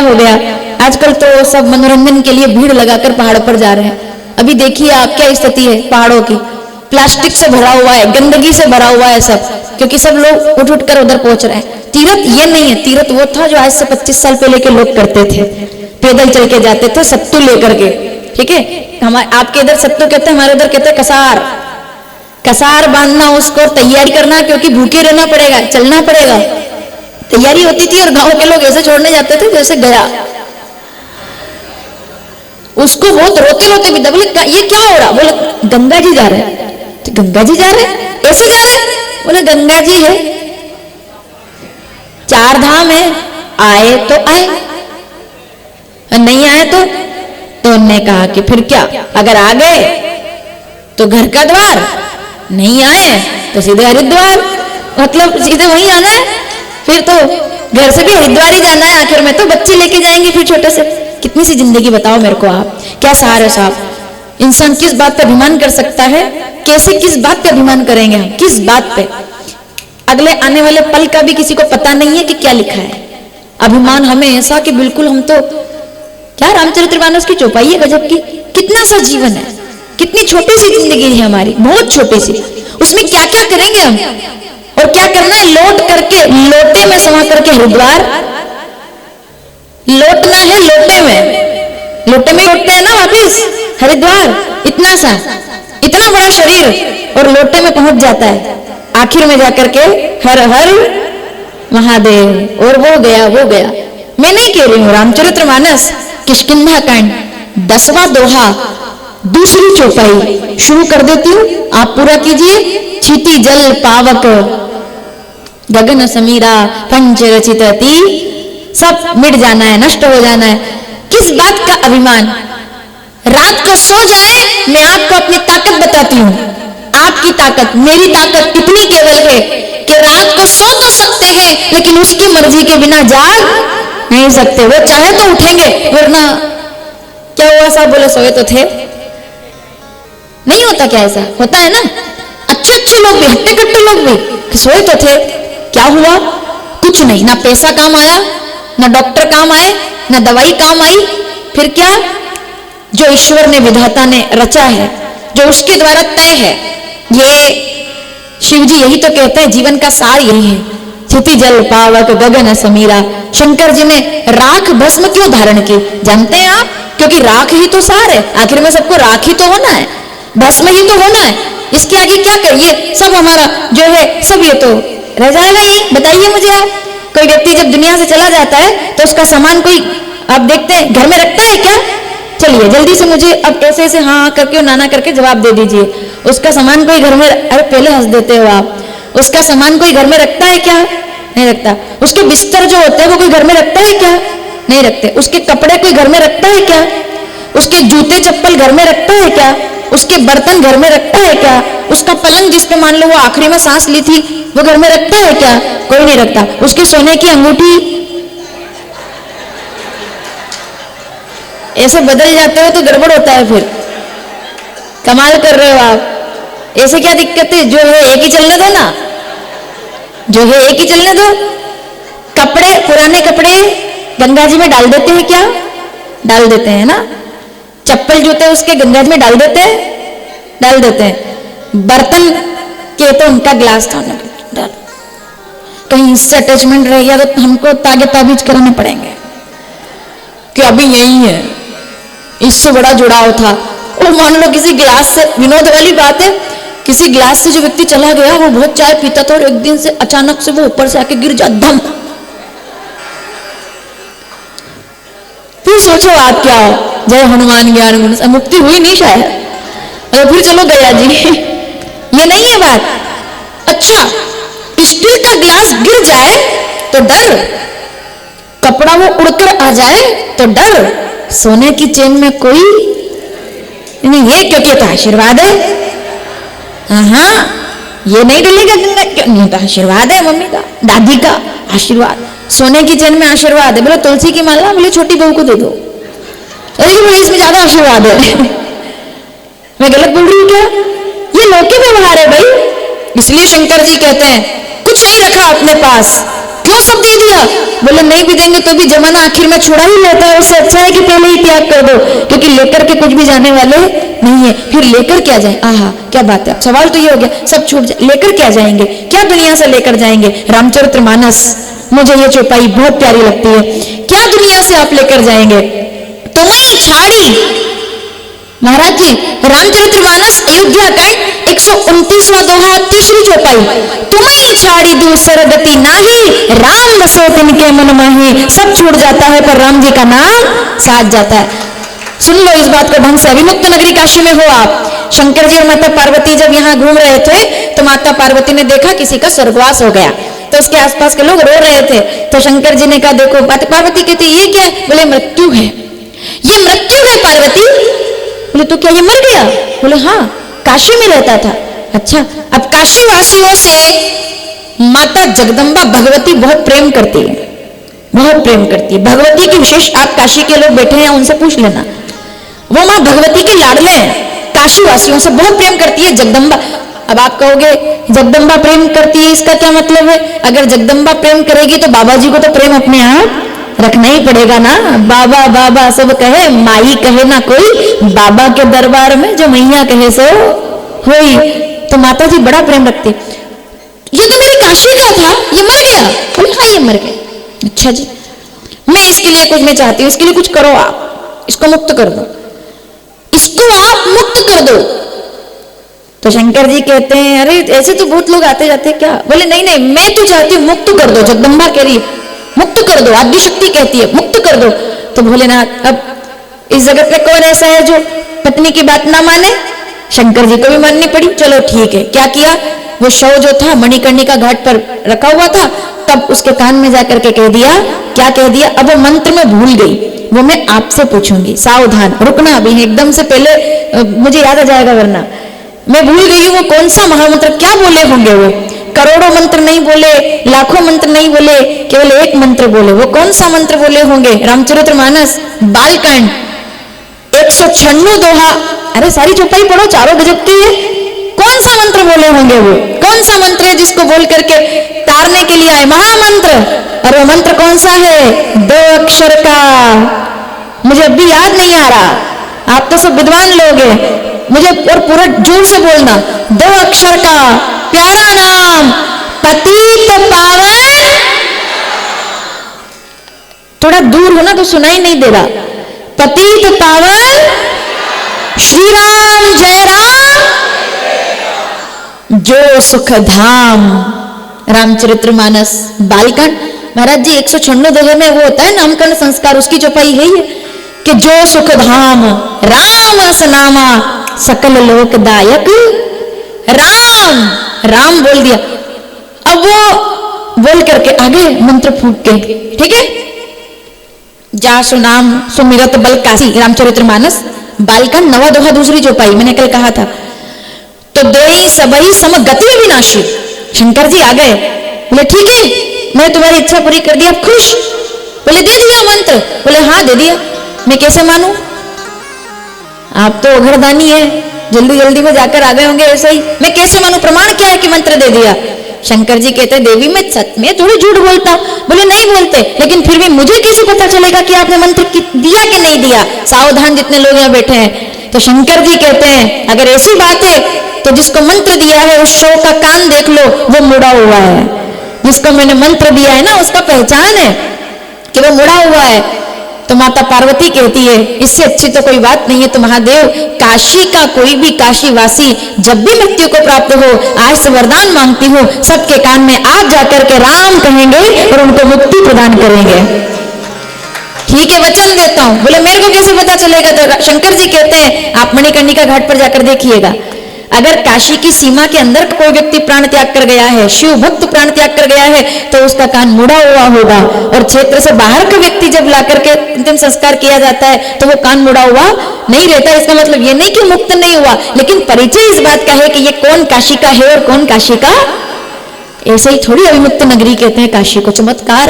हो गया, आजकल तो सब मनोरंजन के लिए भीड़ लगाकर पहाड़ों पर जा रहे हैं। अभी देखिए आप क्या स्थिति है पहाड़ों की, प्लास्टिक से भरा हुआ है, गंदगी से भरा हुआ है सब, क्योंकि सब लोग उठ उठ कर उधर पहुंच रहे हैं। तीर्थ ये नहीं है, तीर्थ वो था जो आज से 25 साल पहले के लोग करते थे, पैदल चल के जाते थे सत्तू लेकर के, ठीक है। हमारे आपके इधर सत्तू कहते हैं, हमारे उधर कहते हैं कसार। कसार बांधना, उसको तैयारी करना, क्योंकि भूखे रहना पड़ेगा, चलना पड़ेगा, तैयारी होती थी। और गांव के लोग ऐसे छोड़ने जाते थे जैसे गया, उसको बहुत रोते रोते भी बोले ये क्या हो रहा, बोले गंगा जी जा रहे हैं। तो गंगा जी जा रहे हैं, ऐसे जा रहे हैं, बोले गंगा जी है, 4 धाम है, आए तो आए, नहीं आए तो उन्होंने कहा कि फिर क्या, अगर आ गए तो घर का द्वार, नहीं आए तो सीधे हरिद्वार, मतलब सीधे वहीं आना है। फिर तो घर से भी हरिद्वार ही जाना है, आखिर में तो बच्चे लेके जाएंगे फिर छोटे से। कितनी सी जिंदगी बताओ मेरे को आप, क्या सार है साहब। इंसान किस बात पे अभिमान कर सकता है, कैसे किस बात पे अभिमान करेंगे हम, किस बात पे। अगले आने वाले पल का भी किसी को पता नहीं है कि क्या लिखा है। अभिमान हमें ऐसा कि बिल्कुल हम तो क्या रामचरितमानस की चौपाई है गजब की, कितना सा जीवन है, कितनी छोटी सी जिंदगी है हमारी, बहुत छोटी सी, उसमें क्या क्या करेंगे हम, और क्या करना है, लौट करके लोटे में समा करके हरिद्वार लौटना है, लोटे में लौटते हैं ना वापिस हरिद्वार। इतना सा, इतना बड़ा शरीर और लोटे में पहुंच जाता है आखिर में जाकर के हर हर महादेव, और वो गया वो गया। मैं नहीं कह रही हूं, रामचरितमानस किष्किंधा कांड 10वां दोहा, दूसरी चौपाई शुरू कर देती हूं, आप पूरा कीजिए। क्षिति जल पावक गगन समीरा पंच रचितति, सब मिट जाना है, नष्ट हो जाना है। किस बात का अभिमान, रात को सो जाए, मैं आपको अपनी ताकत बताती हूँ, आपकी ताकत, मेरी ताकत इतनी केवल है कि रात को सो तो सकते हैं, लेकिन उसकी मर्जी के बिना जाग नहीं सकते। वो चाहे तो उठेंगे, वरना क्या हुआ साहब, बोले सोए तो थे, नहीं होता क्या, ऐसा होता है ना। अच्छे अच्छे लोग भी, हट्टे कट्टे लोग भी सोए तो थे, क्या हुआ, कुछ नहीं, ना पैसा काम आया, ना डॉक्टर काम आए, ना दवाई काम आई, फिर क्या, जो ईश्वर ने विधाता ने रचा है, जो उसके द्वारा तय है, ये शिव जी यही तो कहते हैं, जीवन का सार यही है। क्षिति जल पावक गगन समीरा, शंकर जी ने राख भस्म क्यों धारण की, जानते हैं आप, क्योंकि राख ही तो सार है, आखिर में सबको राख ही तो होना है, भस्म ही तो होना है, इसके आगे क्या करिए, सब हमारा जो है सब ये तो रह जाएगा। यही बताइए मुझे आप, कोई व्यक्ति जब दुनिया से चला जाता है तो उसका सामान कोई आप देखते हैं घर में रखता है क्या, चलिए जल्दी से मुझे अब ऐसे ऐसे हाँ करके और नाना करके जवाब दे दीजिए, उसका सामान कोई घर में, अरे पहले हंस देते हो आप, उसका सामान कोई घर में रखता है क्या, नहीं रखता। उसके बिस्तर जो होते हैं वो कोई घर में रखता है क्या, नहीं रखते। उसके कपड़े कोई घर में रखता है क्या, उसके जूते चप्पल घर में रखता है क्या, उसके बर्तन घर में रखता है क्या, उसका पलंग जिस पे मान लो वो आखिरी में सांस ली थी वो घर में रखता है क्या, कोई नहीं रखता। उसकी सोने की अंगूठी, ऐसे बदल जाते हो तो गड़बड़ होता है, फिर कमाल कर रहे हो आप, ऐसे क्या दिक्कत है, जो है एक ही चलने दो ना, जो है एक ही चलने दो। कपड़े, पुराने कपड़े गंगा जी में डाल देते हैं क्या, डाल देते हैं ना, चप्पल जूते उसके गंगा जी में डाल देते हैं, डाल देते हैं। बर्तन के तो उनका ग्लास था, कहीं इससे अटैचमेंट रह गया तो हमको तागे ताबीज कराने पड़ेंगे कि अभी यही है, इससे बड़ा जुड़ाव था। और मान लो किसी ग्लास से, विनोद वाली बात है, किसी ग्लास से जो व्यक्ति चला गया, वो बहुत चाय पीता था और एक दिन से अचानक से वो ऊपर से आके गिर जा, धम। फिर सोचो आप क्या हो, जय हनुमान ज्ञान गुण, मुक्ति हुई नहीं शायद, अरे फिर चलो गया जी, ये नहीं है बात। अच्छा, स्टील का ग्लास गिर जाए तो डर, कपड़ा वो उड़कर आ जाए तो डर, सोने की चेन में कोई नहीं, ये क्योंकि तो आशीर्वाद है, हाँ ये नहीं डलेगा गंगा, क्यों नहीं, तो आशीर्वाद है मम्मी का, दादी का आशीर्वाद, सोने की चेन में आशीर्वाद है। बोले तुलसी की माला, बोले छोटी बहू को दे दो, अरे बोले इसमें ज्यादा आशीर्वाद है। मैं गलत बोल रही हूँ क्या, ये लौकिक व्यवहार है भाई। इसलिए शंकर जी कहते हैं कुछ नहीं रखा अपने पास, क्यों सब दे दिया? बोले नहीं भी देंगे तो भी जमाना आखिर में छुड़ा ही लेता है, उससे अच्छा है कि पहले ही त्याग कर दो, क्योंकि लेकर के कुछ भी जाने वाले नहीं है। फिर लेकर क्या जाए? आहा क्या बात है। सवाल तो ये हो गया, सब छूट जाए, लेकर क्या जाएंगे? क्या दुनिया से लेकर जाएंगे? रामचरितमानस, मुझे ये चौपाई बहुत प्यारी लगती है। क्या दुनिया से आप लेकर जाएंगे? तुम्हें छाड़ी, महाराज जी रामचरितमानस अयोध्या कांड 129वां दोहा, तीसरी चौपाई। तुम्हें छाड़ी दूसर गति नाही, राम बसो तिनके मन माही। सब छूट जाता है पर राम जी का नाम साथ जाता है। सुन लो इस बात को ढंग से। अभिमुक्त नगरी काशी में हो आप। शंकर जी और माता पार्वती जब यहाँ घूम रहे थे तो माता पार्वती ने देखा किसी का स्वर्गवास हो गया, तो उसके आसपास के लोग रो रहे थे। तो शंकर जी ने कहा देखो, माता पार्वती कहती ये क्या है? बोले मृत्यु है, ये मृत्यु है पार्वती। बोले तो क्या ये मर गया? बोले हाँ, काशी में रहता था। अच्छा, अब काशी वासियों से माता जगदम्बा भगवती बहुत प्रेम करती है, बहुत प्रेम करती है। भगवती की विशेष, आप काशी के लोग बैठे हैं उनसे पूछ लेना, वो माँ भगवती के लाडले हैं, काशी वासियों से बहुत प्रेम करती है जगदम्बा। अब आप कहोगे जगदम्बा प्रेम करती है, इसका क्या मतलब है? अगर जगदम्बा प्रेम करेगी तो बाबा जी को तो प्रेम अपने आप रखना ही पड़ेगा ना। बाबा बाबा सब कहे, माई कहे ना कोई, बाबा के दरबार में जो मैया कहे सो होई। तो माता जी बड़ा प्रेम रखती। ये तो मेरे काशी का था, ये मर गया? बोले हाँ ये मर गया। अच्छा जी, मैं इसके लिए कुछ नहीं चाहती हूँ, इसके लिए कुछ करो आप, इसको मुक्त कर दो, इसको आप मुक्त कर दो। तो शंकर जी कहते हैं अरे ऐसे तो बहुत लोग आते जाते क्या? बोले नहीं नहीं, मैं तो चाहती हूँ मुक्त कर दो। जगदम्बा कह रही मुक्त कर दो, आदि शक्ति कहती है मुक्त कर दो। तो भोलेनाथ, अब इस जगत में कौन ऐसा है जो पत्नी की बात ना माने? शंकर जी को भी माननी पड़ी। चलो ठीक है, क्या किया? वो शव जो था मणिकर्णिका घाट पर रखा हुआ था, तब उसके कान में जाकर के कह दिया, क्या कह दिया? अब वो मंत्र में भूल गई, वो मैं आपसे पूछूंगी, सावधान रुकना अभी, एकदम से पहले मुझे याद आ जाएगा वरना। मैं भूल गई हूँ वो कौन सा महामंत्र, क्या बोले होंगे वो? करोड़ों मंत्र नहीं बोले, लाखों मंत्र नहीं बोले, केवल एक मंत्र बोले। वो कौन सा मंत्र बोले होंगे? रामचरितमानस बालकांड 196 दोहा। अरे सारी चौपाई पढ़ो, चारों गजब की है। कौन सा मंत्र बोले होंगे? वो कौन सा मंत्र है जिसको बोल करके तारने के लिए आए? महामंत्र। और वो मंत्र कौन सा है? 2 अक्षर का, मुझे अब भी याद नहीं आ रहा, आप तो सब विद्वान लोग हैं, मुझे और पूरा जोर से बोलना। 2 अक्षर का प्यारा नाम, पतित पावन। थोड़ा दूर हो ना तो सुनाई नहीं दे रहा। पतित पावन श्री राम जय राम, जो सुख धाम। रामचरितमानस बालकांड। महाराज जी 196 दोहे में वो होता है नामकरण संस्कार, उसकी चौपाई है ये कि जो सुख धाम राम रस नामा, सकल लोकदायक राम। राम बोल दिया, अब वो बोल करके आगे मंत्र फूक के, ठीक है? जा सुनाम सुमिरत बल काशी। रामचरितमानस बालकांड 9वां दोहा, दूसरी चौपाई, मैंने कल कहा था। तो देई सबई सम गति अविनाशी। शंकर जी आ गए, बोले ठीक है मैं तुम्हारी इच्छा पूरी कर दी, आप खुश? बोले दे दिया मंत्र? बोले हाँ दे दिया। मैं कैसे मानूं? आप तो घरदानी है, जल्दी जल्दी में जाकर आ गए होंगे ऐसे ही, मैं कैसे मानूं? प्रमाण क्या है कि मंत्र दे दिया? शंकर जी कहते हैं देवी मैं सच में थोड़ी झूठ बोलता। बोले नहीं बोलते, लेकिन फिर भी मुझे कैसे पता चलेगा कि आपने मंत्र दिया कि नहीं दिया? सावधान जितने लोग यहाँ बैठे हैं। तो शंकर जी कहते हैं अगर ऐसी बात है तो जिसको मंत्र दिया है उस शव का कान देख लो, वो मुड़ा हुआ है। जिसको मैंने मंत्र दिया है ना उसका पहचान है कि वो मुड़ा हुआ है। तो माता पार्वती कहती है इससे अच्छी तो कोई बात नहीं है। तो महादेव, काशी का कोई भी काशीवासी जब भी मृत्यु को प्राप्त हो, आज से वरदान मांगती हूँ, सबके कान में आप जाकर के राम कहेंगे और उनको मुक्ति प्रदान करेंगे। ठीक है, वचन देता हूँ। बोले मेरे को कैसे पता चलेगा? तो शंकर जी कहते हैं आप मणिकर्णिका घाट पर जाकर देखिएगा, अगर काशी की सीमा के अंदर कोई व्यक्ति प्राण त्याग कर गया है, शिव भक्त प्राण त्याग कर गया है, तो उसका कान मुड़ा हुआ होगा। और क्षेत्र से बाहर का व्यक्ति जब ला करके अंतिम संस्कार किया जाता है तो वो कान मुड़ा हुआ नहीं रहता। इसका मतलब ये नहीं कि मुक्त नहीं हुआ, लेकिन परिचय इस बात का है कि ये कौन काशी का है और कौन काशी का। ऐसे ही थोड़ी अविमुक्त नगरी कहते हैं काशी को, चमत्कार